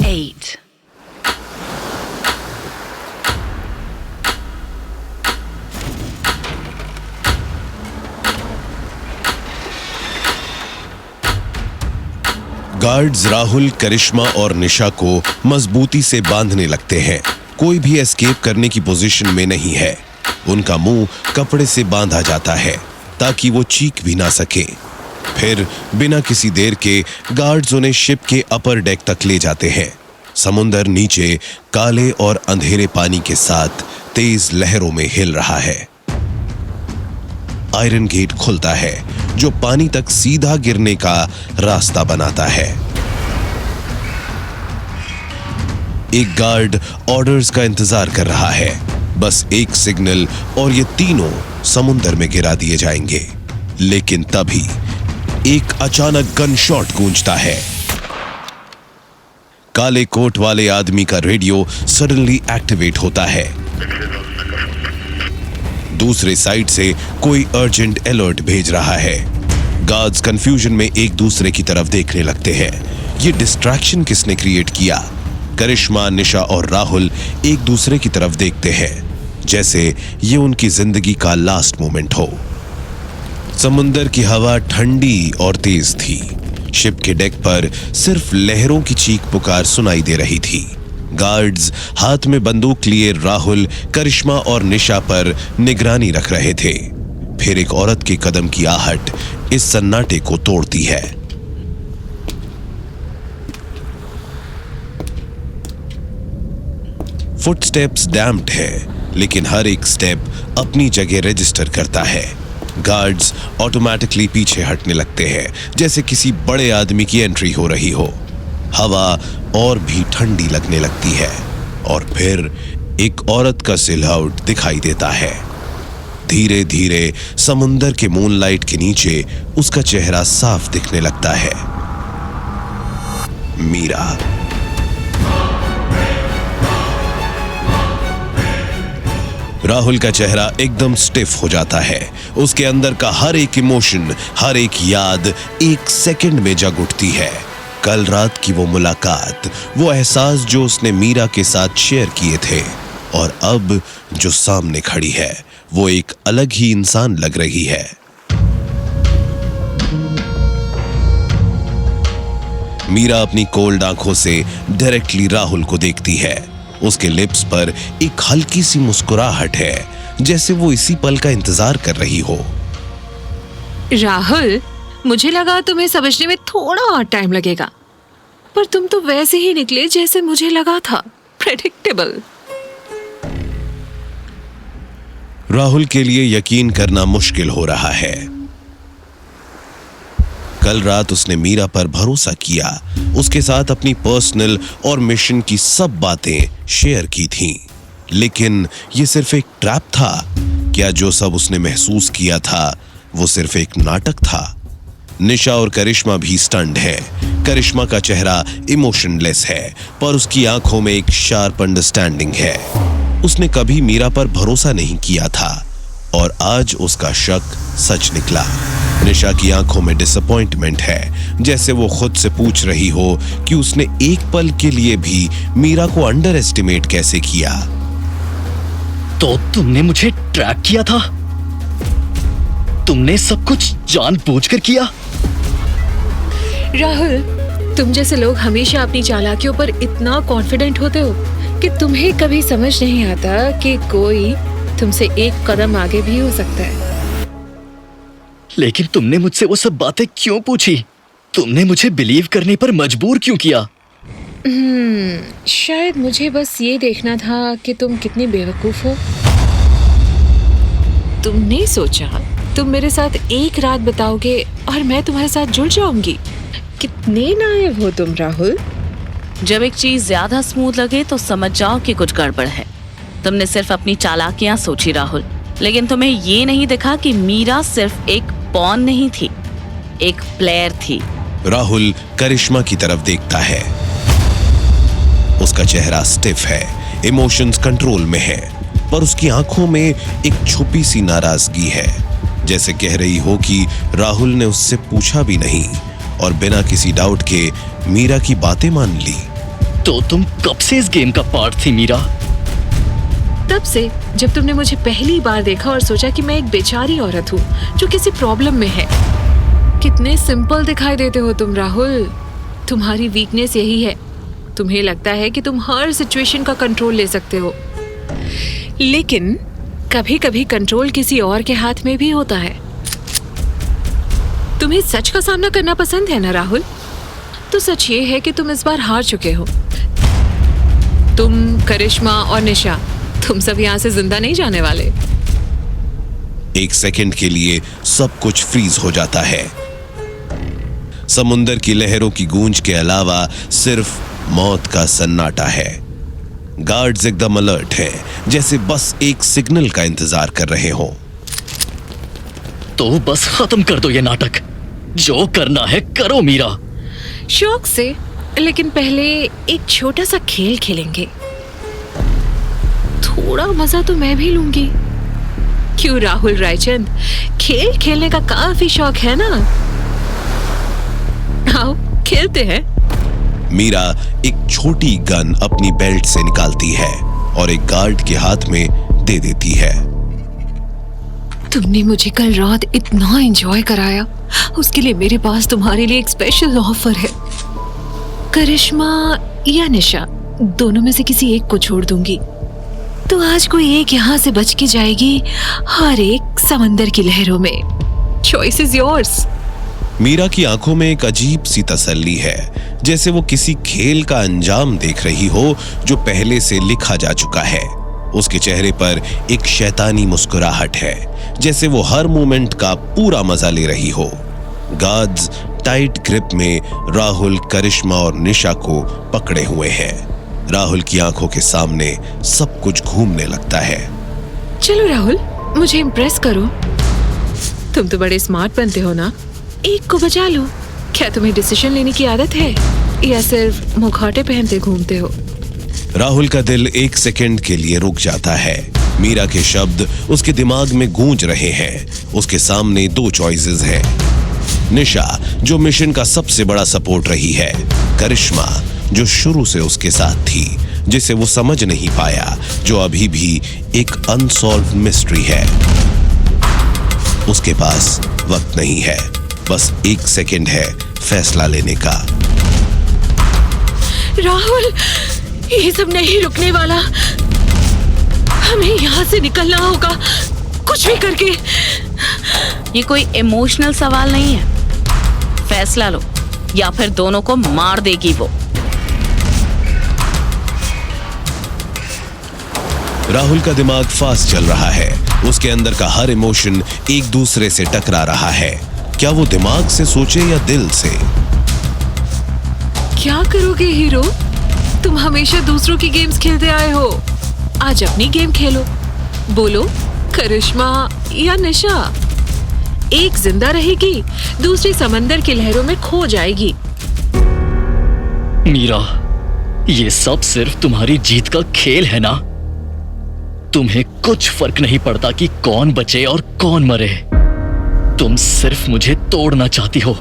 8. Guards Rahul, करिश्मा और निशा को मजबूती से बांधने लगते हैं। कोई भी एस्केप करने की पोजीशन में नहीं है। उनका मुंह कपड़े से बांधा जाता है ताकि वो चीख भी ना सके। फिर बिना किसी देर के गार्ड्स उन्हें शिप के अपर डेक तक ले जाते हैं। समुंदर नीचे काले और अंधेरे पानी के साथ तेज लहरों में हिल रहा है। आयरन गेट खुलता है जो पानी तक सीधा गिरने का रास्ता बनाता है। एक गार्ड ऑर्डर्स का इंतजार कर रहा है। बस एक सिग्नल और ये तीनों समुंदर में गिरा दिए जाएंगे। लेकिन तभी एक अचानक गन शॉट गूंजता है। काले कोट वाले आदमी का रेडियो सडनली एक्टिवेट होता है। दूसरे साइड से कोई अर्जेंट अलर्ट भेज रहा है। गार्ड्स कंफ्यूजन में एक दूसरे की तरफ देखने लगते हैं। ये डिस्ट्रैक्शन किसने क्रिएट किया? करिश्मा, निशा और राहुल एक दूसरे की तरफ देखते हैं जैसे ये उनकी जिंदगी का लास्ट मोमेंट हो। समुंदर की हवा ठंडी और तेज थी। शिप के डेक पर सिर्फ लहरों की चीख पुकार सुनाई दे रही थी। गार्ड्स हाथ में बंदूक लिए राहुल, करिश्मा और निशा पर निगरानी रख रहे थे। फिर एक औरत के कदम की आहट इस सन्नाटे को तोड़ती है। फुटस्टेप्स डैम्प्ड है, लेकिन हर एक स्टेप अपनी जगह रजिस्टर करता है। गार्ड्स ऑटोमेटिकली पीछे हटने लगते हैं जैसे किसी बड़े आदमी की एंट्री हो रही हो। हवा और भी ठंडी लगने लगती है और फिर एक औरत का सिलहट दिखाई देता है। धीरे धीरे समुंदर के मूनलाइट के नीचे उसका चेहरा साफ दिखने लगता है। मीरा। राहुल का चेहरा एकदम स्टिफ हो जाता है। उसके अंदर का हर एक इमोशन, हर एक याद एक सेकंड में जग उठती है। कल रात की वो मुलाकात, वो एहसास जो उसने मीरा के साथ शेयर किए थे, और अब जो सामने खड़ी है वो एक अलग ही इंसान लग रही है। मीरा अपनी कोल्ड आंखों से डायरेक्टली राहुल को देखती है। उसके लिप्स पर एक हल्की सी मुस्कुराहट है जैसे वो इसी पल का इंतजार कर रही हो। राहुल, मुझे लगा तुम्हें समझने में थोड़ा और टाइम लगेगा, पर तुम तो वैसे ही निकले जैसे मुझे लगा था। प्रेडिक्टेबल। राहुल के लिए यकीन करना मुश्किल हो रहा है। कल रात उसने मीरा पर भरोसा किया, उसके साथ अपनी पर्सनल और मिशन की सब बातें शेयर की थीं। लेकिन ये सिर्फ एक ट्रैप था। क्या जो सब उसने महसूस किया था वो सिर्फ एक नाटक था? निशा और करिश्मा भी स्टन्ड है। करिश्मा का चेहरा इमोशनलेस है, पर उसकी आंखों में एक शार्प अंडरस्टैंडिंग है। उसने कभी मीरा पर भरोसा नहीं किया था और आज उसका शक सच निकला। निशा की आंखों में डिसअपॉइंटमेंट है, जैसे वो खुद से पूछ रही हो कि उसने एक पल के लिए भी मीरा को अंडर एस्टिमेट कैसे किया। तो तुमने मुझे ट्रैक किया था? तुमने सब कुछ जानबूझकर किया? राहुल, तुम जैसे लोग हमेशा अपनी चालाकियों पर इतना कॉन्फिडेंट होते हो कि तुम्हें कभी समझ नहीं आता कि कोई तुमसे एक कदम आगे भी हो सकता है। लेकिन तुमने मुझसे वो सब बातें क्यों पूछी? तुमने मुझे बिलीव करने पर मजबूर क्यों किया? शायद मुझे बस ये देखना था कि तुम कितनी बेवकूफ हो। तुमने सोचा तुम मेरे साथ एक रात बिताओगे और मैं तुम्हारे साथ जुड़ जाऊंगी। कितने नाइव हो तुम राहुल। जब एक चीज ज्यादा स्मूथ लगे तो समझ जाओ कि कुछ गड़बड़ है। तुमने सिर्फ अपनी चालाकियां सोची राहुल, लेकिन तुम्हें ये नहीं दिखा कि मीरा सिर्फ एक पॉन नहीं थी, एक प्लेयर थी। राहुल करिश्मा की तरफ देखता है। उसका चेहरा स्टिफ है, इमोशंस कंट्रोल में है, पर उसकी आंखों में एक छुपी सी नाराजगी है, जैसे कह रही हो कि राहुल ने उससे पूछा भी नहीं और बिना किसी डाउट के मीरा की बातें मान ली। तो तुम कब से इस गेम का पार्ट थी मीरा? तब से जब तुमने मुझे पहली बार देखा और सोचा कि मैं एक बेचारी औरत हूँ जो किसी प्रॉब्लम में है। कितने सिंपल दिखाई देते हो तुम राहुल। तुम्हारी वीकनेस यही है, तुम्हें लगता है कि तुम हर सिचुएशन का कंट्रोल ले सकते हो, लेकिन कभी कभी कंट्रोल किसी और के हाथ में भी होता है। तुम्हें सच का सामना करना पसंद है ना राहुल? तो सच ये है कि तुम इस बार हार चुके हो। तुम, करिश्मा और निशा, तुम सब यहाँ से जिंदा नहीं जाने वाले। एक सेकंड के लिए सब कुछ फ्रीज हो जाता है। समुंदर की लहरों की गूंज के अलावा सिर्फ मौत का सन्नाटा है। गार्ड्स एकदम अलर्ट हैं, जैसे बस एक सिग्नल का इंतजार कर रहे हो। तो बस खत्म कर दो ये नाटक, जो करना है करो मीरा। शौक से, लेकिन पहले एक छोटा सा खेल खेलेंगे। थोड़ा मजा तो मैं भी लूंगी। क्यों राहुल रायचंद, खेल खेलने का काफी शौक है ना? आओ खेलते हैं। मीरा एक छोटी गन अपनी बेल्ट से निकालती है और एक गार्ड के हाथ में दे देती है। तुमने मुझे कल रात इतना एंजॉय कराया, उसके लिए मेरे पास तुम्हारे लिए एक स्पेशल ऑफर है। करिश्मा या निशा, दोनों में से किसी एक को छोड़ दूंगी, तो आज कोई एक यहाँ से बच के जाएगी, हर एक समंदर की लहरों में। Choice is yours. मीरा की आंखों में एक अजीब सी तसल्ली है, जैसे वो किसी खेल का अंजाम देख रही हो जो पहले से लिखा जा चुका है। उसके चेहरे पर एक शैतानी मुस्कुराहट है, जैसे वो हर मोमेंट का पूरा मजा ले रही हो। गार्ड्स टाइट ग्रिप में राहुल, करिश्मा और निशा को पकड़े हुए हैं। राहुल की आंखों के सामने सब कुछ घूमने लगता है। चलो राहुल, मुझे इम्प्रेस करो। तुम तो बड़े स्मार्ट बनते हो ना, एक को बचा लो। क्या तुम्हें डिसीजन लेने की आदत है या सिर्फ मुखौटे पहनते घूमते हो? राहुल का दिल एक सेकंड के लिए रुक जाता है। मीरा के शब्द उसके दिमाग में गूंज रहे हैं। उसके सामने दो चॉइसेस हैं, निशा जो मिशन का सबसे बड़ा सपोर्ट रही है, करिश्मा जो शुरू से उसके साथ थी, जिसे वो समझ नहीं पाया, जो अभी भी एक अनसॉल्व्ड मिस्ट्री है। उसके पास वक्त नहीं है, बस एक सेकंड है फैसला लेने का। राहुल, ये सब नहीं रुकने वाला। हमें यहाँ से निकलना होगा, कुछ भी करके। ये कोई इमोशनल सवाल नहीं है। फैसला लो या फिर दोनों को मार देगी वो। राहुल का दिमाग फास्ट चल रहा है। उसके अंदर का हर इमोशन एक दूसरे से टकरा रहा है। क्या वो दिमाग से सोचे या दिल से? क्या करोगे हीरो? तुम हमेशा दूसरों की गेम्स खेलते आए हो, आज अपनी गेम खेलो। बोलो, करिश्मा या निशा? एक जिंदा रहेगी, दूसरी समंदर की लहरों में खो जाएगी। मीरा, ये सब सिर्फ तुम्हारी जीत का खेल है ना? तुम्हें कुछ फर्क नहीं पड़ता कि कौन बचे और कौन मरे। तुम सिर्फ मुझे तोड़ना चाहती हो।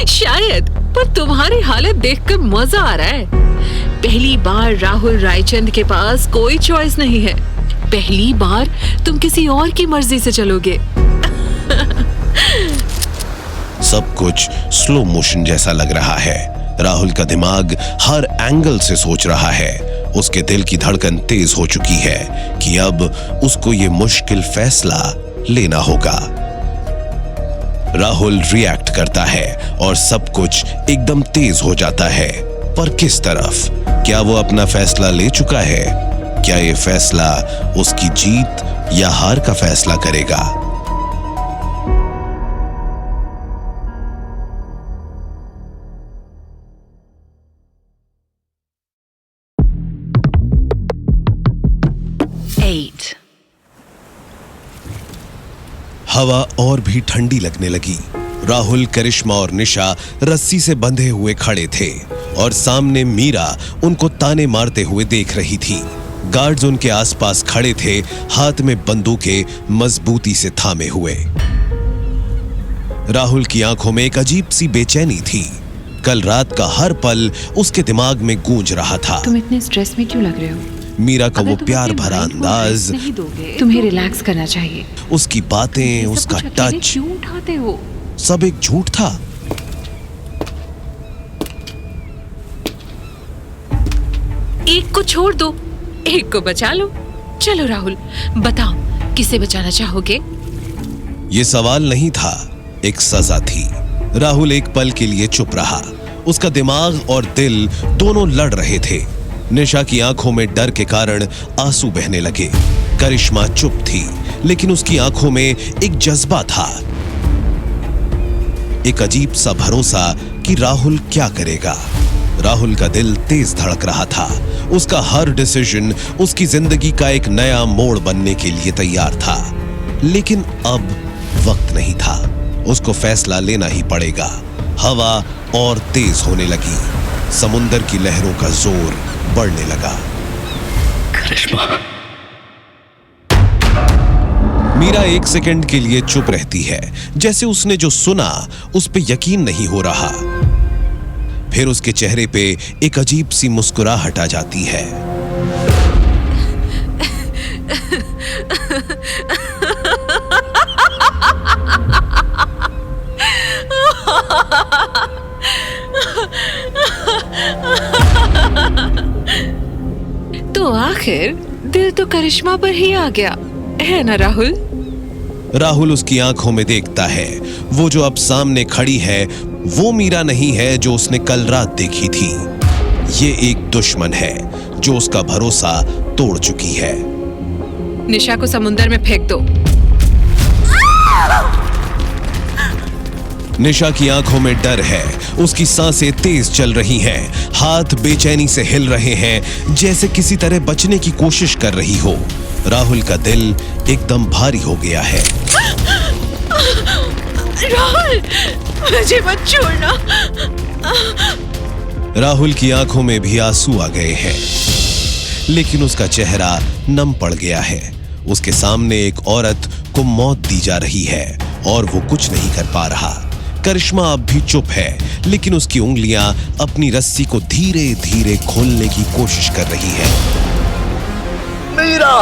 शायद, पर तुम्हारी हालत देखकर मजा आ रहा है। पहली बार राहुल रायचंद के पास कोई चॉइस नहीं है। पहली बार तुम किसी और की मर्जी से चलोगे। सब कुछ स्लो मोशन जैसा लग रहा है। राहुल का दिमाग हर एंगल से सोच रहा है। उसके दिल की धड़कन तेज हो चुकी है कि अब उसको ये मुश्किल फैसला लेना होगा। राहुल रिएक्ट करता है और सब कुछ एकदम तेज हो जाता है। पर किस तरफ? क्या वो अपना फैसला ले चुका है? क्या ये फैसला उसकी जीत या हार का फैसला करेगा? हवा और भी ठंडी लगने लगी। राहुल, करिश्मा और निशा रस्सी से बंधे हुए खड़े थे और सामने मीरा उनको ताने मारते हुए देख रही थी। गार्ड्स उनके आसपास खड़े थे, हाथ में बंदूकें मजबूती से थामे हुए। राहुल की आंखों में एक अजीब सी बेचैनी थी। कल रात का हर पल उसके दिमाग में गूंज रहा था। तुम इतने स्ट्रेस में क्यों लग रहे हो? मीरा का वो अगर तुम प्यार अपने भरा mind को अंदाज, rest नहीं दोगे, तुम्हें रिलैक्स करना चाहिए। उसकी बातें, ये सब उसका कुछ अकेले टच, क्यों उठाते हो? सब एक झूठ था। एक को छोड़ दो, एक को बचा लो। चलो राहुल, बताओ किसे बचाना चाहोगे? ये सवाल नहीं था, एक सजा थी। राहुल एक पल के लिए चुप रहा। उसका दिमाग और दिल दोनों लड़ रहे थे। निशा की आंखों में डर के कारण आंसू बहने लगे। करिश्मा चुप थी, लेकिन उसकी आंखों में एक जज्बा था, एक अजीब सा भरोसा कि राहुल क्या करेगा। राहुल का दिल तेज धड़क रहा था। उसका हर डिसीजन उसकी जिंदगी का एक नया मोड़ बनने के लिए तैयार था। लेकिन अब वक्त नहीं था, उसको फैसला लेना ही पड़ेगा। हवा और तेज होने लगी। समुंदर की लहरों का जोर बढ़ने लगा। करिश्मा, मीरा एक सेकंड के लिए चुप रहती है, जैसे उसने जो सुना उस पे यकीन नहीं हो रहा। फिर उसके चेहरे पे एक अजीब सी मुस्कुराहट आ जाती है। तो आखिर दिल तो करिश्मा पर ही आ गया है ना राहुल? राहुल उसकी आंखों में देखता है। वो जो अब सामने खड़ी है वो मीरा नहीं है जो उसने कल रात देखी थी। ये एक दुश्मन है जो उसका भरोसा तोड़ चुकी है। निशा को समुंदर में फेंक दो। निशा की आंखों में डर है। उसकी सांसें तेज चल रही हैं, हाथ बेचैनी से हिल रहे हैं, जैसे किसी तरह बचने की कोशिश कर रही हो। राहुल का दिल एकदम भारी हो गया है। राहुल, मुझे मत छोड़ना। राहुल की आंखों में भी आंसू आ गए हैं, लेकिन उसका चेहरा नम पड़ गया है। उसके सामने एक औरत को मौत दी जा रही है और वो कुछ नहीं कर पा रहा। करिश्मा अब भी चुप है, लेकिन उसकी उंगलियां अपनी रस्सी को धीरे धीरे खोलने की कोशिश कर रही है। मीरा,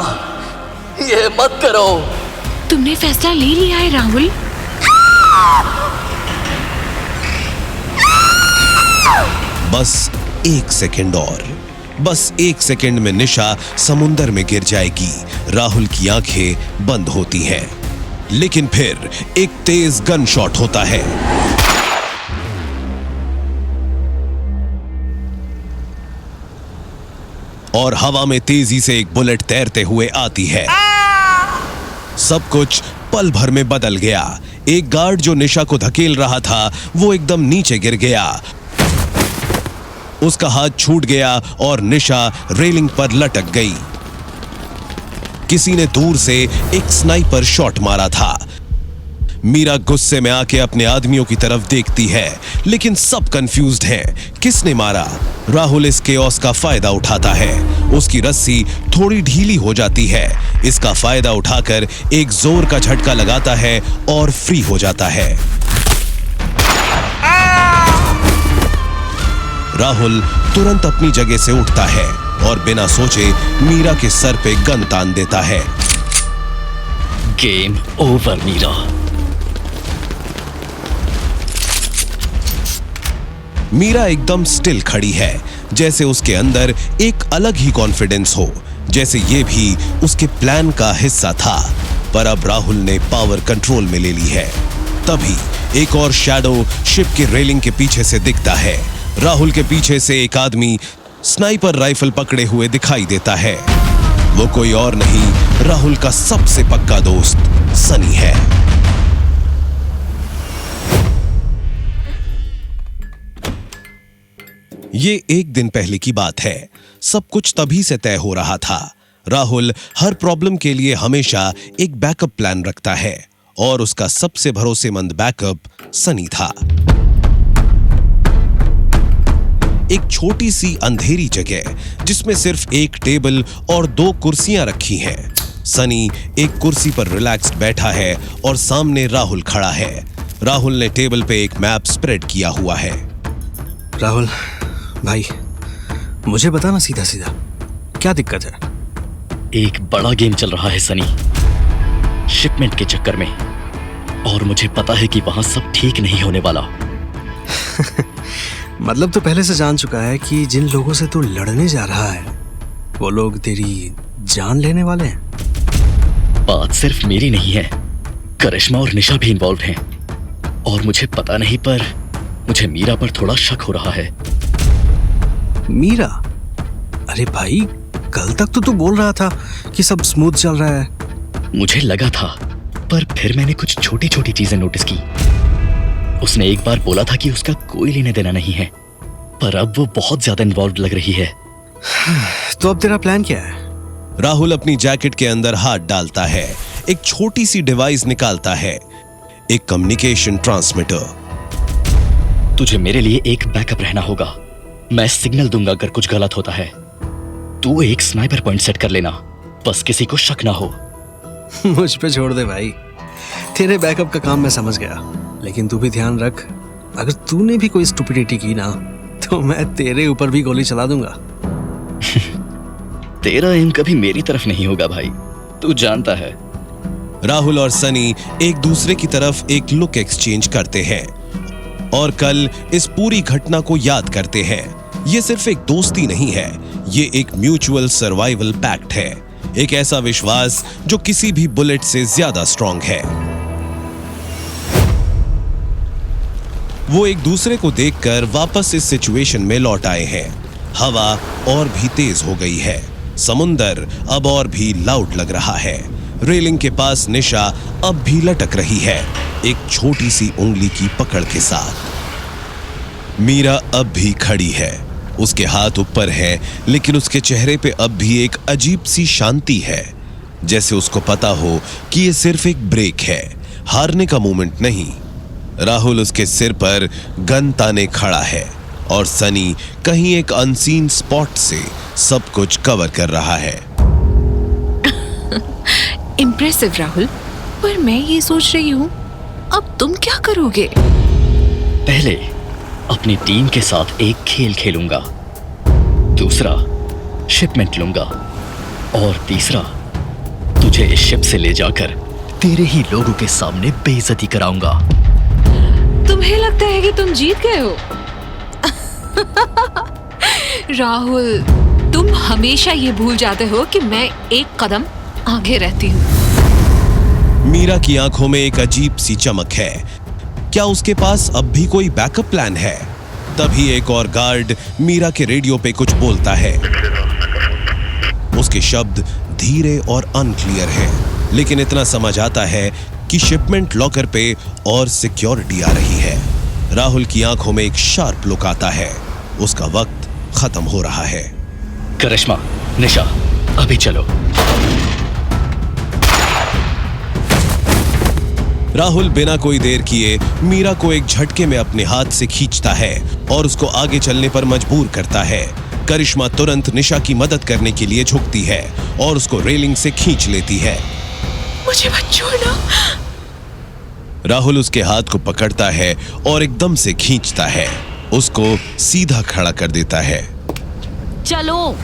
ये मत करो। तुमने फैसला ले लिया है राहुल? बस एक सेकंड और, बस एक सेकंड में निशा समुंदर में गिर जाएगी। राहुल की आंखें बंद होती हैं, लेकिन फिर एक तेज गन शॉट होता है। और हवा में तेजी से एक बुलेट तैरते हुए आती है। सब कुछ पल भर में बदल गया। एक गार्ड जो निशा को धकेल रहा था वो एकदम नीचे गिर गया। उसका हाथ छूट गया और निशा रेलिंग पर लटक गई। किसी ने दूर से एक स्नाइपर शॉट मारा था। मीरा गुस्से में आके अपने आदमियों की तरफ देखती है, लेकिन सब कंफ्यूज्ड हैं। किसने मारा? राहुल इस केओस का फायदा उठाता है। उसकी रस्सी थोड़ी ढीली हो जाती है। इसका फायदा उठाकर एक जोर का झटका लगाता है और फ्री हो जाता है। राहुल तुरंत अपनी जगह से उठता है और बिना सोचे मीरा के सर पे गन तान देता है। Game over Meera. मीरा एकदम स्टिल खड़ी है, जैसे उसके अंदर एक अलग ही कॉन्फिडेंस हो, जैसे ये भी उसके प्लान का हिस्सा था। पर अब राहुल ने पावर कंट्रोल में ले ली है। तभी एक और शैडो शिप के रेलिंग के पीछे से दिखता है। राहुल के पीछे से एक आदमी स्नाइपर राइफल पकड़े हुए दिखाई देता है। वो कोई और नहीं, राहुल का सबसे पक्का दोस्त सनी है। ये एक दिन पहले की बात है। सब कुछ तभी से तय हो रहा था। राहुल हर प्रॉब्लम के लिए हमेशा एक बैकअप प्लान रखता है और उसका सबसे भरोसेमंद बैकअप सनी था। एक छोटी सी अंधेरी जगह जिसमें सिर्फ एक टेबल और 2 कुर्सियां रखी हैं। सनी एक कुर्सी पर रिलैक्स्ड बैठा है और सामने राहुल खड़ा है। राहुल ने टेबल पे एक मैप स्प्रेड किया हुआ है। राहुल भाई, मुझे बताना सीधा सीधा, क्या दिक्कत है? एक बड़ा गेम चल रहा है सनी, शिपमेंट के चक्कर में, और मुझे पता है कि वहां सब ठीक नहीं होने वाला। मतलब तो पहले से जान चुका है कि जिन लोगों से तू लड़ने जा रहा है वो लोग तेरी जान लेने वाले हैं। बात सिर्फ मेरी नहीं है, करिश्मा और निशा भी इन्वॉल्व हैं, और मुझे पता नहीं पर मुझे मीरा पर थोड़ा शक हो रहा है। मीरा? अरे भाई, कल तक तो तू बोल रहा था कि सब स्मूथ चल रहा है। मुझे लगा था, पर फिर मैंने कुछ छोटी छोटी चीजें नोटिस की। उसने एक बार बोला था कि उसका कोई लेने देना नहीं है, पर अब वो बहुत ज्यादा इन्वॉल्व लग रही है। तो अब तेरा प्लान क्या है? राहुल अपनी जैकेट के अंदर हाथ डालता है, एक छोटी सी डिवाइस निकालता है, एक कम्युनिकेशन ट्रांसमीटर। तुझे मेरे लिए एक बैकअप रहना होगा। मैं सिग्नल दूंगा अगर कुछ गलत होता है। तू एक स्नाइपर पॉइंट सेट कर लेना, बस किसी को शक ना हो। मुझ पे छोड़ दे भाई, तेरे बैकअप का काम मैं समझ गया, लेकिन तू भी ध्यान रख, अगर तूने भी कोई स्टुपिडिटी की ना तो मैं तेरे ऊपर भी गोली चला दूंगा। तेरा एम कभी मेरी तरफ नहीं होगा भाई, तू जानता है। राहुल और सनी एक दूसरे की तरफ एक लुक एक्सचेंज करते हैं और कल इस पूरी घटना को याद करते हैं। ये सिर्फ एक दोस्ती नहीं है, ये एक म्यूचुअल सर्वाइवल पैक्ट है, एक ऐसा विश्वास जो किसी भी बुलेट से ज्यादा स्ट्रॉन्ग है। वो एक दूसरे को देखकर वापस इस सिचुएशन में लौट आए हैं। हवा और भी तेज हो गई है, समुंदर अब और भी लाउड लग रहा है। रेलिंग के पास निशा अब भी लटक रही है, एक छोटी सी उंगली की पकड़ के साथ। मीरा अब भी खड़ी है, उसके हाथ ऊपर है, लेकिन उसके चेहरे पे अब भी एक अजीब सी शांति है, जैसे उसको पता हो कि ये सिर्फ एक ब्रेक है, हारने का मोमेंट नहीं। राहुल उसके सिर पर गन ताने खड़ा है और सनी कहीं एक अनसीन स्पॉट से सब कुछ कवर कर रहा है। इम्प्रेसिव राहुल, पर मैं ये सोच रही हूँ अब तुम क्या करोगे? पहले अपनी टीम के साथ एक खेल खेलूंगा, दूसरा शिपमेंट लूंगा, और तीसरा तुझे इस शिप से ले जाकर तेरे ही लोगों के सामने बेइज्जती कराऊंगा। तुम्हें लगता है कि तुम जीत गए हो? राहुल, तुम हमेशा ये भूल जाते हो कि मैं एक कदम आगे रहती हूँ। मीरा की आंखों में एक अजीब सी चमक है, क्या उसके पास अब भी कोई बैकअप प्लान है? तभी एक और गार्ड मीरा के रेडियो पे कुछ बोलता है। उसके शब्द धीरे और अनक्लियर हैं, लेकिन इतना समझ आता है कि शिपमेंट लॉकर पे और सिक्योरिटी आ रही है। राहुल की आंखों में एक शार्प लुक आता है, उसका वक्त खत्म हो रहा है। करिश्मा, निशा, अभी चलो। राहुल बिना कोई देर किए मीरा को एक झटके में अपने हाथ से खींचता है और उसको आगे चलने पर मजबूर करता है। करिश्मा तुरंत निशा की मदद करने के लिए झुकती है और उसको रेलिंग से खींच लेती है। मुझे मत छोड़ना। राहुल उसके हाथ को पकड़ता है और एकदम से खींचता है, उसको सीधा खड़ा कर देता है। चलो।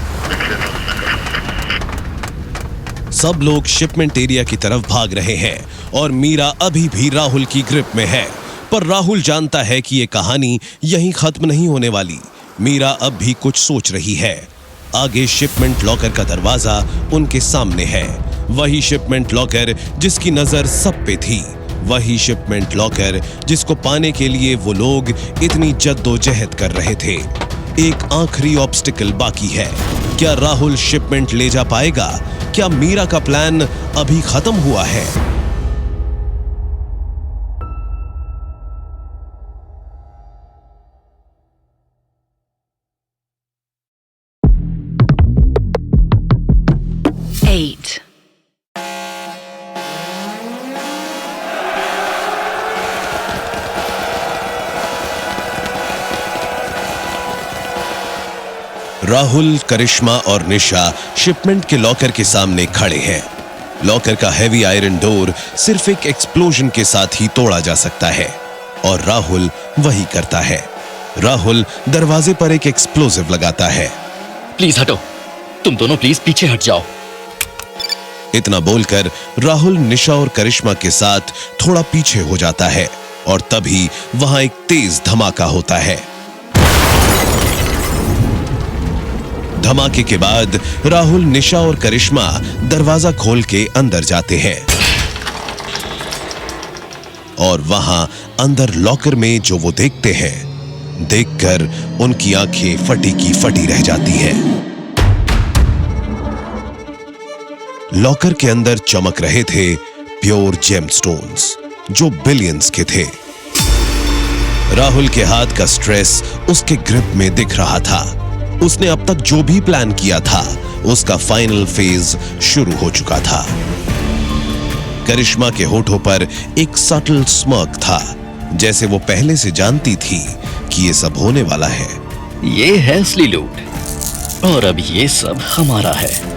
सब लोग शिपमेंट एरिया की तरफ भाग रहे हैं और मीरा अभी भी राहुल की ग्रिप में है, पर राहुल जानता है कि ये कहानी यहीं खत्म नहीं होने वाली। मीरा अब भी कुछ सोच रही है। आगे शिपमेंट लॉकर का दरवाजा उनके सामने है, वही शिपमेंट लॉकर जिसकी नजर सब पे थी, वही शिपमेंट लॉकर जिसको पाने के लिए वो लोग इतनी जद्दोजहद कर रहे थे। एक आखिरी ऑब्स्टिकल बाकी है, क्या राहुल शिपमेंट ले जा पाएगा? क्या मीरा का प्लान अभी खत्म हुआ है? Eight. राहुल, करिश्मा और निशा शिपमेंट के लॉकर के सामने खड़े हैं। लॉकर का हेवी आयरन डोर सिर्फ एक एक्सप्लोजन के साथ ही तोड़ा जा सकता है और राहुल वही करता है। राहुल दरवाजे पर एक एक्सप्लोजिव लगाता है। प्लीज हटो, तुम दोनों प्लीज पीछे हट जाओ। इतना बोलकर राहुल निशा और करिश्मा के साथ थोड़ा पीछे हो जाता है और तभी वहां एक तेज धमाका होता है। धमाके के बाद राहुल, निशा और करिश्मा दरवाजा खोल के अंदर जाते हैं और वहां अंदर लॉकर में जो वो देखते हैं, देखकर उनकी आंखें फटी की फटी रह जाती हैं। लॉकर के अंदर चमक रहे थे प्योर जेमस्टोन्स जो बिलियंस के थे। राहुल के हाथ का स्ट्रेस उसके ग्रिप में दिख रहा था। उसने अब तक जो भी प्लान किया था उसका फाइनल फेज शुरू हो चुका था। करिश्मा के होठों पर एक सटल स्मर्क था, जैसे वो पहले से जानती थी कि ये सब होने वाला है। ये है असली लूट और अब ये सब हमारा है।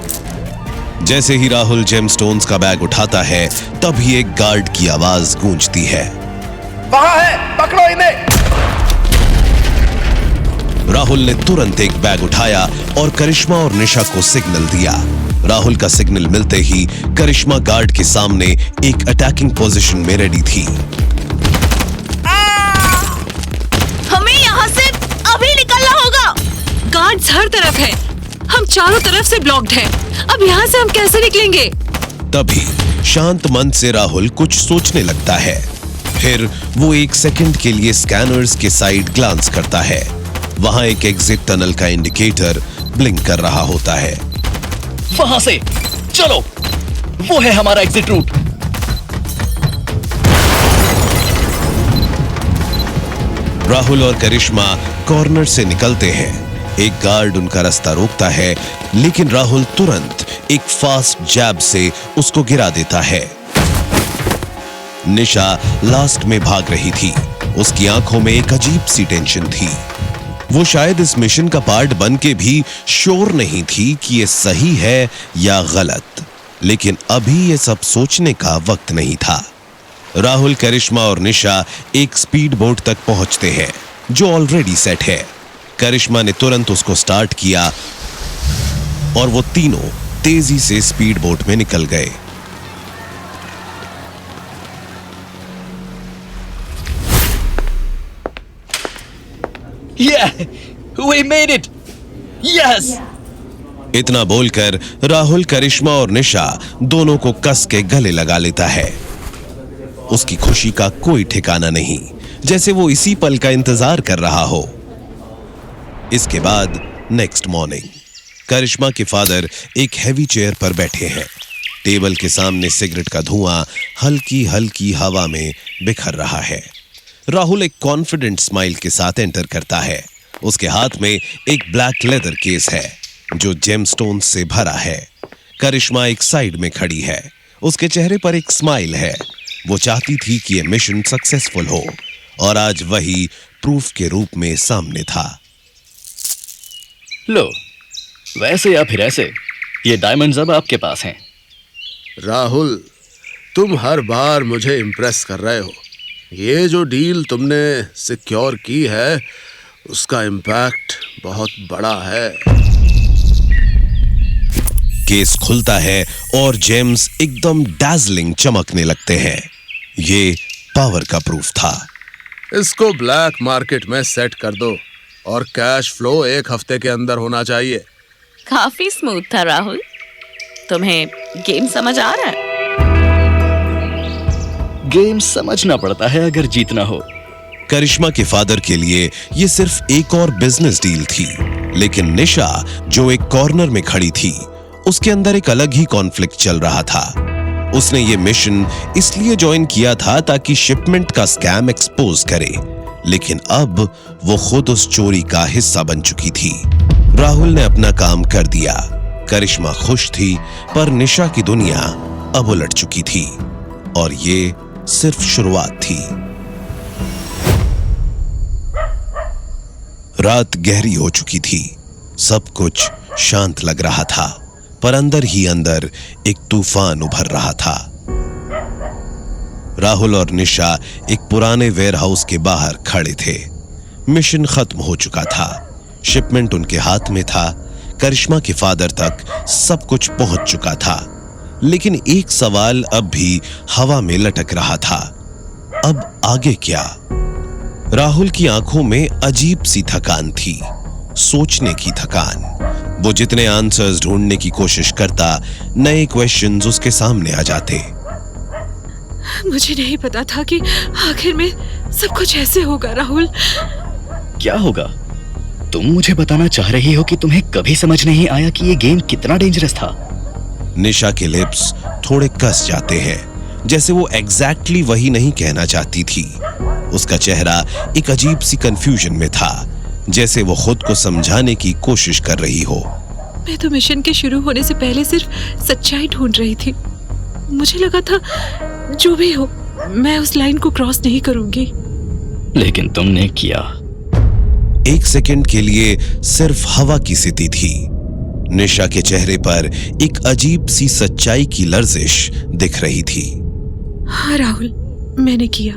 जैसे ही राहुल जेमस्टोन्स का बैग उठाता है तभी एक गार्ड की आवाज गूंजती है, वहां है, पकड़ो इन्हें। राहुल ने तुरंत एक बैग उठाया और करिश्मा और निशा को सिग्नल दिया। राहुल का सिग्नल मिलते ही करिश्मा गार्ड के सामने एक अटैकिंग पोजीशन में रेडी थी। हमें यहाँ से अभी निकलना होगा। गार्ड्स हर तरफ है, हम चारों तरफ से ब्लॉक्ड हैं। अब यहाँ से हम कैसे निकलेंगे? तभी शांत मन से राहुल कुछ सोचने लगता है। फिर वो एक सेकंड के लिए स्कैनर्स के साइड ग्लांस करता है। वहां एक एग्जिट टनल का इंडिकेटर ब्लिंक कर रहा होता है। वहां से चलो, वो है हमारा एग्जिट रूट। राहुल और करिश्मा कॉर्नर से निकलते हैं। एक गार्ड उनका रास्ता रोकता है, लेकिन राहुल तुरंत एक फास्ट जैब से उसको गिरा देता है। निशा लास्ट में भाग रही थी। उसकी आंखों में एक अजीब सी टेंशन थी। वो शायद इस मिशन का पार्ट बन के भी श्योर नहीं थी कि ये सही है या गलत, लेकिन अभी ये सब सोचने का वक्त नहीं था। राहुल, करिश्मा और निशा एक स्पीड बोट तक पहुंचते हैं जो ऑलरेडी सेट है। करिश्मा ने तुरंत उसको स्टार्ट किया और वो तीनों तेजी से स्पीड बोट में निकल गए। Yeah, we made it. Yes. इतना बोलकर राहुल, करिश्मा और निशा दोनों को कस के गले लगा लेता है। उसकी खुशी का कोई ठिकाना नहीं, जैसे वो इसी पल का इंतजार कर रहा हो। इसके बाद नेक्स्ट मॉर्निंग करिश्मा के फादर एक हैवी चेयर पर बैठे हैं। टेबल के सामने सिगरेट का धुआं हल्की हल्की हवा में बिखर रहा है। राहुल एक कॉन्फिडेंट स्माइल के साथ एंटर करता है। उसके हाथ में एक ब्लैक लेदर केस है जो जेमस्टोन से भरा है। करिश्मा एक साइड में खड़ी है। उसके चेहरे पर एक स्माइल है। वो चाहती थी कि यह मिशन सक्सेसफुल हो और आज वही प्रूफ के रूप में सामने था। लो, वैसे या फिर ऐसे, ये डायमंड्स अब आपके पास हैं। राहुल, तुम हर बार मुझे इम्प्रेस कर रहे हो। ये जो डील तुमने सिक्योर की है उसका इम्पैक्ट बहुत बड़ा है। केस खुलता है और जेम्स एकदम डैज़लिंग चमकने लगते हैं। ये पावर का प्रूफ था। इसको ब्लैक मार्केट में सेट कर दो और कैश फ्लो 1 हफ्ते के अंदर होना चाहिए। काफी स्मूथ था राहुल। तुम्हें गेम समझ आ रहा है? गेम समझना पड़ता है अगर जीतना हो। करिश्मा के फादर के लिए ये सिर्फ एक और बिजनेस डील थी, लेकिन निशा जो एक कॉर्नर में खड़ी थी, उसके अंदर एक अलग ही कॉन्फ्लिक्ट चल रहा था। उसने ये मिशन इसलिए ज्वाइन किया था ताकि शिपमेंट का स्कैम एक्सपोज करे, लेकिन अब वो खुद उस चोरी का हिस्सा बन चुकी थी। राहुल ने अपना काम कर दिया। करिश्मा खुश थी, पर निशा की दुनिया अब उलट चुकी थी और ये सिर्फ शुरुआत थी। रात गहरी हो चुकी थी। सब कुछ शांत लग रहा था, पर अंदर ही अंदर एक तूफान उभर रहा था। राहुल और निशा एक पुराने वेयरहाउस के बाहर खड़े थे। मिशन खत्म हो चुका था, शिपमेंट उनके हाथ में था, करिश्मा के फादर तक सब कुछ पहुंच चुका था। लेकिन एक सवाल अब भी हवा में लटक रहा था, अब आगे क्या? राहुल की आंखों में अजीब सी थकान थी, सोचने की थकान। वो जितने आंसर्स ढूंढने की कोशिश करता, नए क्वेश्चंस उसके सामने आ जाते। मुझे नहीं पता था कि आखिर में सब कुछ ऐसे होगा राहुल। क्या होगा? तुम मुझे बताना चाह रही हो कि तुम्हें कभी समझ नहीं आया कि ये गेम कितना डेंजरस था? निशा के लिप्स थोड़े कस जाते हैं, जैसे वो एग्जैक्टली वही नहीं कहना चाहती थी। उसका चेहरा एक अजीब सी कंफ्यूजन में था, जैसे वो खुद को समझाने की कोशिश कर रही हो। मैं तो मिशन के शुरू होने से पहले सिर्फ सच्चाई ढूंढ रही थी। मुझे लगा था जो भी हो मैं उस लाइन को क्रॉस नहीं करूंगी। लेकिन तुमने किया। एक सेकंड के लिए सिर्फ हवा की स्थिति थी। निशा के चेहरे पर एक अजीब सी सच्चाई की लर्जिश दिख रही थी। हाँ राहुल, मैंने किया।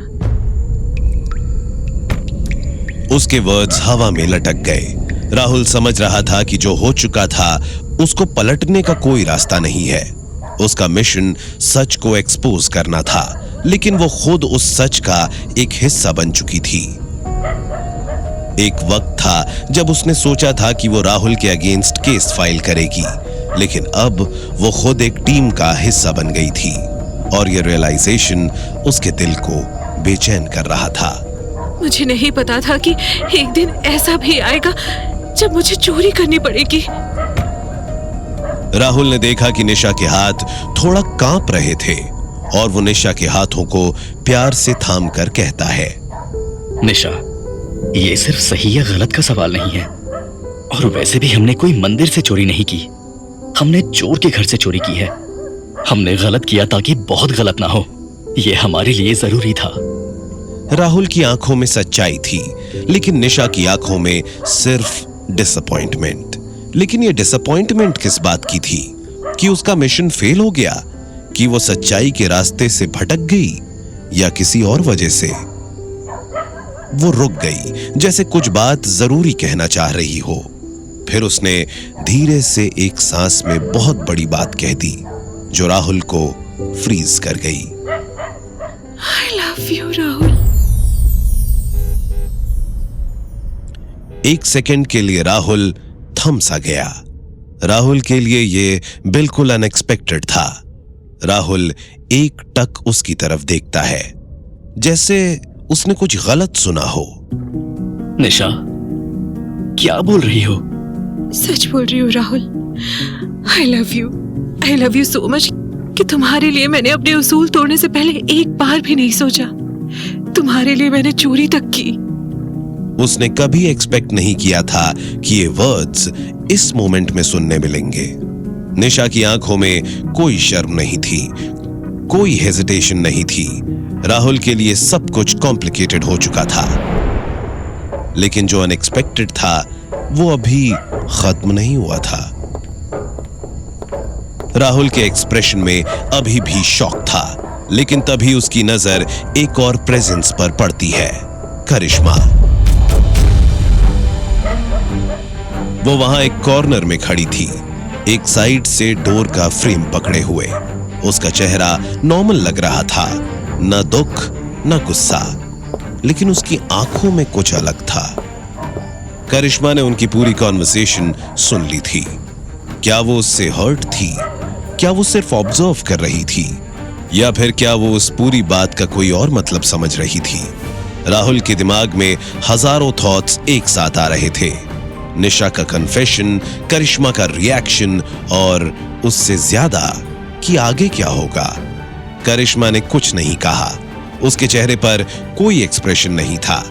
उसके वर्ड्स हवा में लटक गए। राहुल समझ रहा था कि जो हो चुका था उसको पलटने का कोई रास्ता नहीं है। उसका मिशन सच को एक्सपोज करना था, लेकिन वो खुद उस सच का एक हिस्सा बन चुकी थी। एक वक्त था जब उसने सोचा था कि वो राहुल के अगेंस्ट केस फाइल करेगी, लेकिन अब वो खुद एक टीम का हिस्सा बन गई थी और ये रियलाइजेशन उसके दिल को बेचैन कर रहा था। मुझे नहीं पता था कि एक दिन ऐसा भी आएगा जब मुझे चोरी करनी पड़ेगी। राहुल ने देखा कि निशा के हाथ थोड़ा कांप रहे थे और वो निशा के हाथों को प्यार से थाम कर कहता है, निशा, ये सिर्फ सही या गलत का सवाल नहीं है। और वैसे भी हमने कोई मंदिर से चोरी नहीं की, हमने चोर के घर से चोरी की है। हमने गलत किया ताकि बहुत गलत ना हो, ये हमारे लिए जरूरी था। राहुल की आंखों में सच्चाई थी, लेकिन निशा की आंखों में सिर्फ डिसअपॉइंटमेंट। लेकिन ये डिसअपॉइंटमेंट किस बात की थी? कि उसका मिशन फेल हो गया, कि वो सच्चाई के रास्ते से भटक गई, या किसी और वजह से? वो रुक गई, जैसे कुछ बात जरूरी कहना चाह रही हो। फिर उसने धीरे से एक सांस में बहुत बड़ी बात कह दी, जो राहुल को फ्रीज कर गई। I love you, Rahul. एक सेकंड के लिए राहुल थम सा गया। राहुल के लिए ये बिल्कुल अनएक्सपेक्टेड था। राहुल एक टक उसकी तरफ देखता है, जैसे उसने कुछ गलत सुना हो। निशा, क्या बोल रही हो? सच बोल रही हूँ Rahul. I love you so much कि तुम्हारे लिए मैंने अपने उसूल तोड़ने से पहले एक बार भी नहीं सोचा। तुम्हारे लिए मैंने चोरी तक की। उसने कभी एक्सपेक्ट नहीं किया था कि ये वर्ड्स इस मोमेंट में सुनने मिलेंगे। निशा की आंखों में कोई शर्म नहीं थी, कोई हेजिटेशन नहीं थी। राहुल के लिए सब कुछ कॉम्प्लिकेटेड हो चुका था, लेकिन जो अनएक्सपेक्टेड था वो अभी खत्म नहीं हुआ था। राहुल के एक्सप्रेशन में अभी भी शॉक था, लेकिन तभी उसकी नजर एक और प्रेजेंस पर पड़ती है, करिश्मा। वो वहां एक कॉर्नर में खड़ी थी, एक साइड से डोर का फ्रेम पकड़े हुए। उसका चेहरा नॉर्मल लग रहा था, न दुख न गुस्सा, लेकिन उसकी आंखों में कुछ अलग था। करिश्मा ने उनकी पूरी कॉन्वर्सेशन सुन ली थी। क्या वो उससे हर्ट थी? क्या वो सिर्फ ऑब्जर्व कर रही थी, या फिर क्या वो उस पूरी बात का कोई और मतलब समझ रही थी? राहुल के दिमाग में हजारों थॉट्स एक साथ आ रहे थे। निशा का कन्फेशन, करिश्मा का रिएक्शन, और उससे ज्यादा कि आगे क्या होगा। करिश्मा ने कुछ नहीं कहा, उसके चेहरे पर कोई एक्सप्रेशन नहीं था,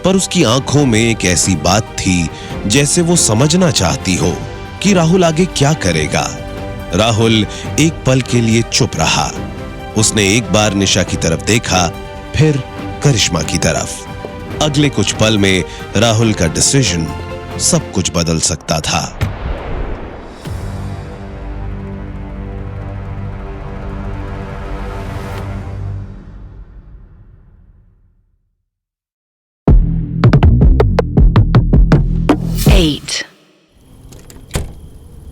पर उसकी आंखों में एक ऐसी बात थी जैसे वो समझना चाहती हो कि राहुल आगे क्या करेगा। राहुल एक पल के लिए चुप रहा। उसने एक बार निशा की तरफ देखा, फिर करिश्मा की तरफ। अगले कुछ पल में राहुल का डिसीजन सब कुछ बदल सकता था।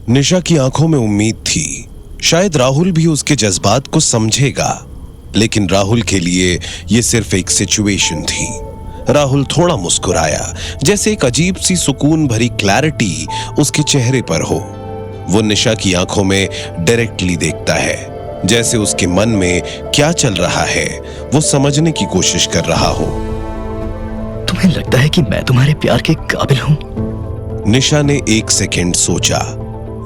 निशा की आंखों में उम्मीद थी, शायद राहुल भी उसके जज्बात को समझेगा, लेकिन राहुल के लिए यह सिर्फ एक सिचुएशन थी। राहुल थोड़ा मुस्कुराया, जैसे एक अजीब सी सुकून भरी क्लैरिटी उसके चेहरे पर हो। वो निशा की आंखों में डायरेक्टली देखता है, जैसे उसके मन में क्या चल रहा है वो समझने की कोशिश कर रहा हो। तुम्हें लगता है कि मैं तुम्हारे प्यार के काबिल हूं? निशा ने एक सेकंड सोचा।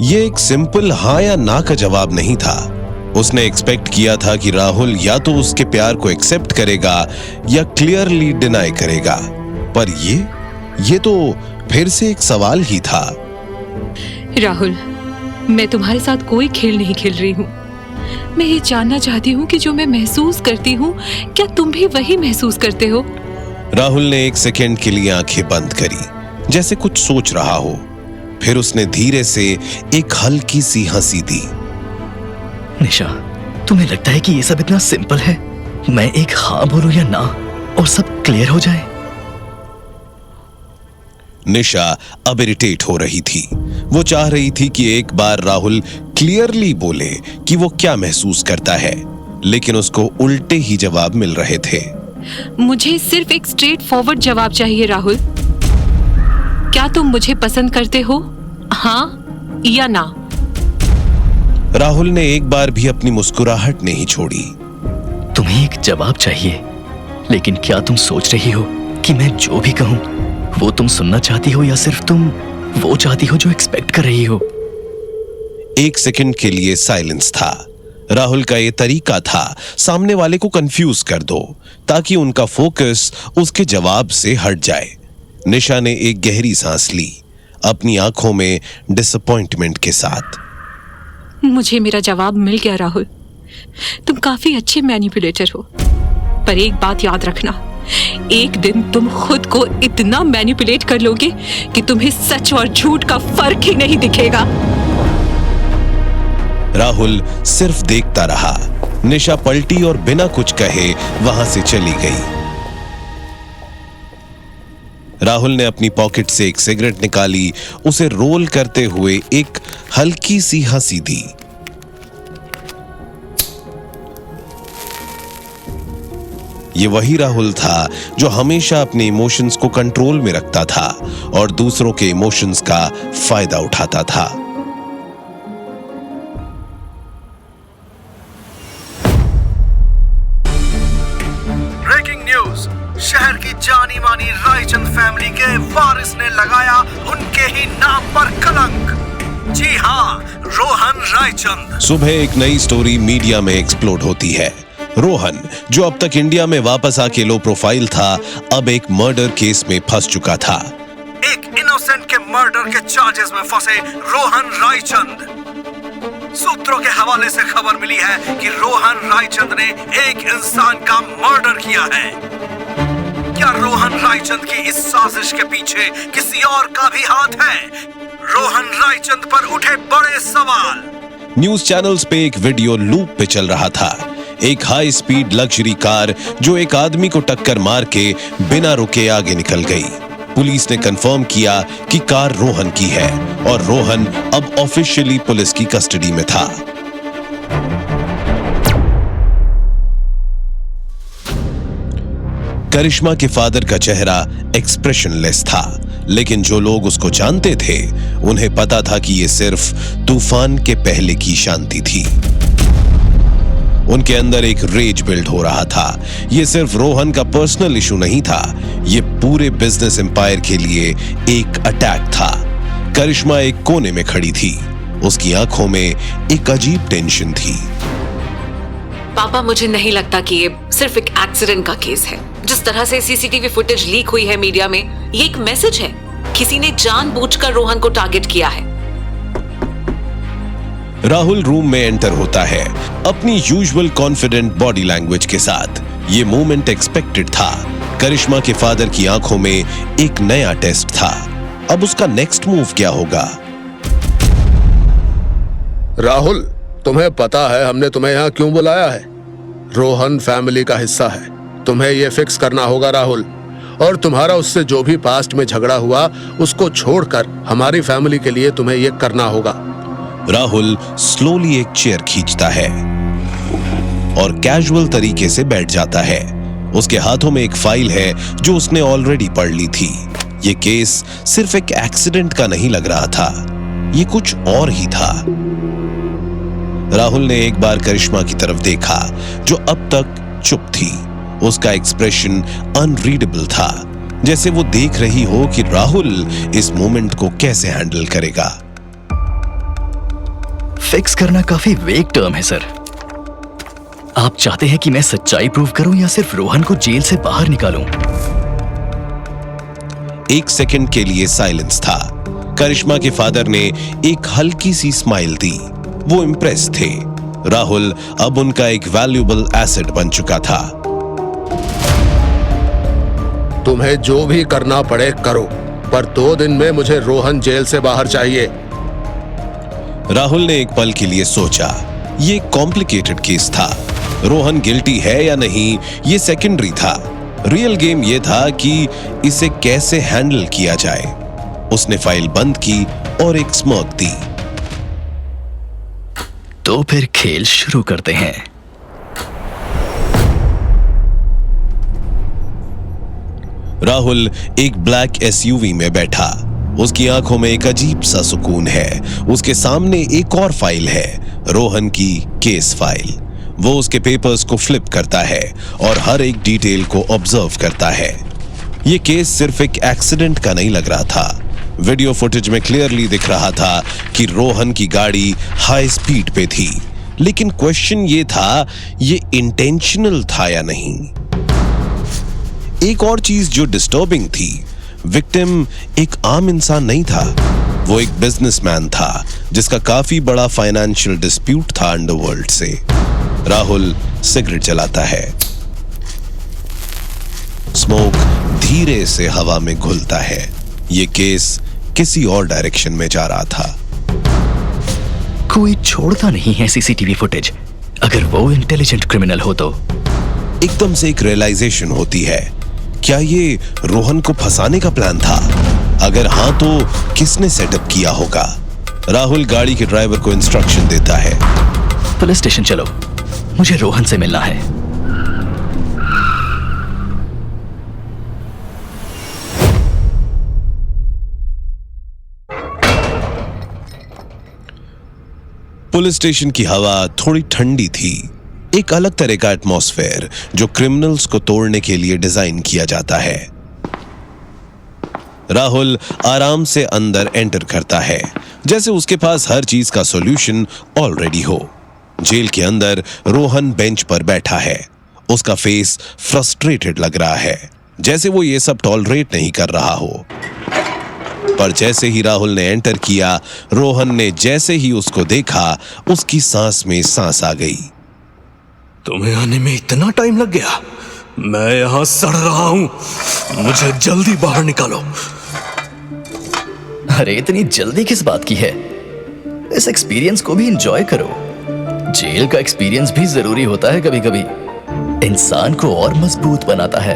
ये एक सिंपल हाँ या ना का जवाब नहीं था। उसने एक्सपेक्ट किया था कि राहुल या तो उसके प्यार को एक्सेप्ट करेगा या क्लियरली डिनाई करेगा, पर ये तो फिर से एक सवाल ही था। राहुल, मैं तुम्हारे साथ कोई खेल नहीं खेल रही हूँ। मैं ये जानना चाहती हूँ कि जो मैं महसूस करती हूँ, क्या तुम भी वही महसूस करते हो? राहुल ने एक सेकंड के लिए आंखें बंद करी, जैसे कुछ सोच रहा हो। फिर उसने धीरे से एक हल्की सी हंसी दी। निशा, तुम्हें लगता है कि ये सब इतना सिंपल है? मैं एक हाँ बोलूं या ना और सब क्लियर हो जाए? निशा अब इरिटेट हो रही थी। वो चाह रही थी कि एक बार राहुल क्लियरली बोले कि वो क्या महसूस करता है, लेकिन उसको उल्टे ही जवाब मिल रहे थे। मुझे सिर्फ एक स्ट्रेट फॉरवर्ड जवाब चाहिए राहुल। क्या तुम मुझे पसंद करते हो, हाँ या ना? राहुल ने एक बार भी अपनी मुस्कुराहट नहीं छोड़ी। तुम्हें एक जवाब चाहिए, लेकिन क्या तुम सोच रही हो कि मैं जो भी कहूं वो तुम सुनना चाहती हो, या सिर्फ तुम वो चाहती हो जो एक्सपेक्ट कर रही हो? एक सेकंड के लिए साइलेंस था। राहुल का ये तरीका था सामने वाले को कंफ्यूज कर दो, ताकि उनका फोकस उसके जवाब से हट जाए। निशा ने एक गहरी सांस ली, अपनी आंखों में डिसअपॉइंटमेंट के साथ। मुझे मेरा जवाब मिल गया राहुल। तुम काफी अच्छे मैनिपुलेटर हो, पर एक बात याद रखना, एक दिन तुम खुद को इतना मैनिपुलेट कर लोगे कि तुम्हें सच और झूठ का फर्क ही नहीं दिखेगा। राहुल सिर्फ देखता रहा। निशा पलटी और बिना कुछ कहे वहां से चली गई। राहुल ने अपनी पॉकेट से एक सिगरेट निकाली, उसे रोल करते हुए एक हल्की सी हंसी दी। ये वही राहुल था जो हमेशा अपने इमोशंस को कंट्रोल में रखता था और दूसरों के इमोशंस का फायदा उठाता था। ब्रेकिंग न्यूज, शहर की जानी मानी रायचंद फैमिली के वारिस ने लगाया उनके ही नाम पर कलंक। जी हाँ, रोहन रायचंद। सुबह एक नई स्टोरी मीडिया में एक्सप्लोड होती है। रोहन, जो अब तक इंडिया में वापस आके लो प्रोफाइल था, अब एक मर्डर केस में फंस चुका था। एक इनोसेंट के मर्डर के चार्जेस में फंसे रोहन रायचंद। सूत्रों के हवाले से खबर मिली है कि रोहन रायचंद ने एक इंसान का मर्डर किया है। क्या रोहन रायचंद की इस साजिश के पीछे किसी और का भी हाथ है? रोहन रायचंद पर उठे बड़े सवाल। न्यूज चैनल्स पे एक वीडियो लूप पे चल रहा था। एक हाई स्पीड लग्जरी कार जो एक आदमी को टक्कर मार के बिना रुके आगे निकल गई। पुलिस ने कंफर्म किया कि कार रोहन की है और रोहन अब ऑफिशियली पुलिस की कस्टडी में था। करिश्मा के फादर का चेहरा एक्सप्रेशनलेस था, लेकिन जो लोग उसको जानते थे उन्हें पता था कि ये सिर्फ तूफान के पहले की शांति थी। उनके अंदर एक रेज बिल्ड हो रहा था। ये सिर्फ रोहन का पर्सनल इशू नहीं था, ये पूरे बिजनेस एम्पायर के लिए एक अटैक था। करिश्मा एक कोने में खड़ी थी, उसकी आंखों में एक अजीब टेंशन थी। पापा, मुझे नहीं लगता कि ये सिर्फ एक एक्सीडेंट का केस है। जिस तरह से सीसीटीवी फुटेज लीक हुई है मीडिया में, ये एक मैसेज है। किसी ने जानबूझकर रोहन को टारगेट किया है। राहुल रूम में एंटर होता है अपनी यूजुअल कॉन्फिडेंट बॉडी लैंग्वेज के साथ। ये मोमेंट एक्सपेक्टेड था। करिश्मा के फादर की आंखों में एक नया टेस्ट था। अब उसका नेक्स्ट मूव क्या होगा? राहुल, तुम्हें पता है हमने तुम्हें यहाँ क्यों बुलाया है? रोहन फैमिली का हिस्सा है। तुम्हें यह फिक्स करना होगा राहुल, और तुम्हारा उससे जो भी पास्ट में झगड़ा हुआ उसको छोड़कर हमारी फैमिली के लिए तुम्हें यह करना होगा। राहुल स्लोली एक चेयर खींचता है और कैजुअल तरीके से बैठ जाता है। उसके हाथों में एक फाइल है जो उसने ऑलरेडी पढ़ ली थी। ये केस सिर्फ एक एक्सीडेंट का नहीं लग रहा था, ये कुछ और ही था। राहुल ने एक बार करिश्मा की तरफ देखा जो अब तक चुप थी। उसका एक्सप्रेशन अनरीडेबल था, जैसे वो देख रही हो कि राहुल इस मोमेंट को कैसे हैंडल करेगा। फिक्स करना काफी वेग टर्म है सर। आप चाहते हैं कि मैं सच्चाई प्रूव करूं या सिर्फ रोहन को जेल से बाहर निकालूं? एक सेकंड के लिए साइलेंस था। करिश्मा के फादर ने एक हल्की सी स्माइल दी। वो इम्प्रेस थे। राहुल अब उनका एक वैल्यूएबल एसेट बन चुका था। तुम्हें जो भी करना पड़े करो, पर 2 दिन में मुझे रोहन जेल से बाहर चाहिए। राहुल ने एक पल के लिए सोचा। ये कॉम्प्लिकेटेड केस था। रोहन गिल्टी है या नहीं ये सेकेंडरी था। रियल गेम ये था कि इसे कैसे हैंडल किया जाए। उसने फाइल बंद की और एक स्मर्क दी। तो फिर खेल शुरू करते हैं। राहुल एक ब्लैक एसयूवी में बैठा। उसकी आंखों में एक अजीब सा सुकून है। उसके सामने एक और फाइल है, रोहन की केस फाइल। वो उसके पेपर्स को फ्लिप करता है और हर एक डिटेल को ऑब्जर्व करता है। ये केस सिर्फ एक एक्सीडेंट का नहीं लग रहा था। वीडियो फुटेज में क्लियरली दिख रहा था कि रोहन की गाड़ी हाई स्पीड पे थी। लेकिन क्वेश्चन ये था, ये इंटेंशनल था या नहीं। एक और चीज जो डिस्टर्बिंग थी, विक्टिम एक आम इंसान नहीं था। वो एक बिजनेसमैन था जिसका काफी बड़ा फाइनेंशियल डिस्प्यूट था अंडरवर्ल्ड से। राहुल सिगरेट जलाता है। स्मोक धीरे से हवा में घुलता है। ये केस किसी और डायरेक्शन में जा रहा था। कोई छोड़ता नहीं है सीसीटीवी फुटेज। अगर वो इंटेलिजेंट क्रिमिनल हो तो। एकदम से एक रियलाइजेशन होती है, क्या ये रोहन को फंसाने का प्लान था? अगर हां तो किसने सेटअप किया होगा? राहुल गाड़ी के ड्राइवर को इंस्ट्रक्शन देता है। पुलिस स्टेशन चलो, मुझे रोहन से मिलना है। पुलिस स्टेशन की हवा थोड़ी ठंडी थी। एक अलग तरह का एटमॉस्फेयर जो क्रिमिनल्स को तोड़ने के लिए डिजाइन किया जाता है। राहुल आराम से अंदर एंटर करता है, जैसे उसके पास हर चीज का सॉल्यूशन ऑलरेडी हो। जेल के अंदर रोहन बेंच पर बैठा है। उसका फेस फ्रस्ट्रेटेड लग रहा है, जैसे वो ये सब टॉलरेट नहीं कर रहा हो। पर जैसे ही राहुल ने एंटर किया, रोहन ने जैसे ही उसको देखा, उसकी सांस में सांस आ गई। तुम्हें आने में इतना टाइम लग गया? मैं यहां सड़ रहा हूं, मुझे जल्दी बाहर निकालो। अरे इतनी जल्दी किस बात की है? इस एक्सपीरियंस को भी एंजॉय करो। जेल का एक्सपीरियंस भी जरूरी होता है कभी कभी। इंसान को और मजबूत बनाता है।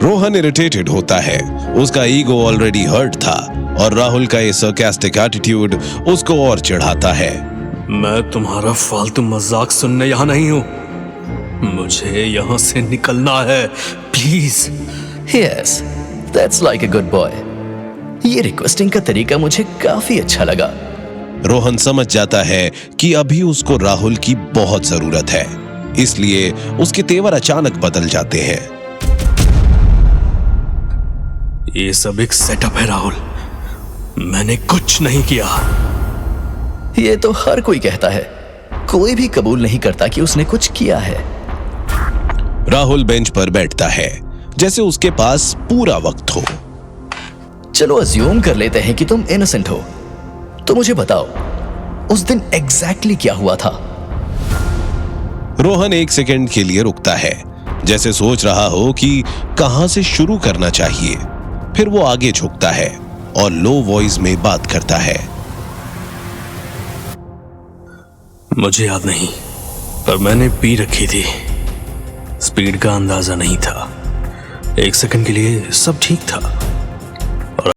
रोहन इरिटेटेड होता है। उसका ईगो ऑलरेडी हर्ट था और राहुल का ये सरकास्टिक एटीट्यूड उसको और चिढ़ाता है। मैं तुम्हारा फालतू मजाक सुनने यहां नहीं हूं, मुझे यहां से निकलना है, please. Yes, that's like a good boy. ये रिक्वेस्टिंग का तरीका मुझे काफी अच्छा लगा। रोहन समझ जाता है कि अभी उसको राहुल की बहुत जरूरत है, इसलिए उसके तेवर अचानक बदल जाते हैं। ये सब एक सेटअप है राहुल, मैंने कुछ नहीं किया। ये तो हर कोई कहता है, कोई भी कबूल नहीं करता कि उसने कुछ किया है। राहुल बेंच पर बैठता है, जैसे उसके पास पूरा वक्त हो। चलो अज्यूम कर लेते हैं कि तुम इनोसेंट हो, तो मुझे बताओ उस दिन एग्जैक्टली क्या हुआ था? रोहन एक सेकंड के लिए रुकता है, जैसे सोच रहा हो कि कहां से शुरू करना चाहिए। फिर वो आगे झुकता है और लो वॉइस में बात करता है। मुझे याद नहीं, पर मैंने पी रखी थी। स्पीड का अंदाजा नहीं था। 1 सेकंड के लिए सब ठीक था।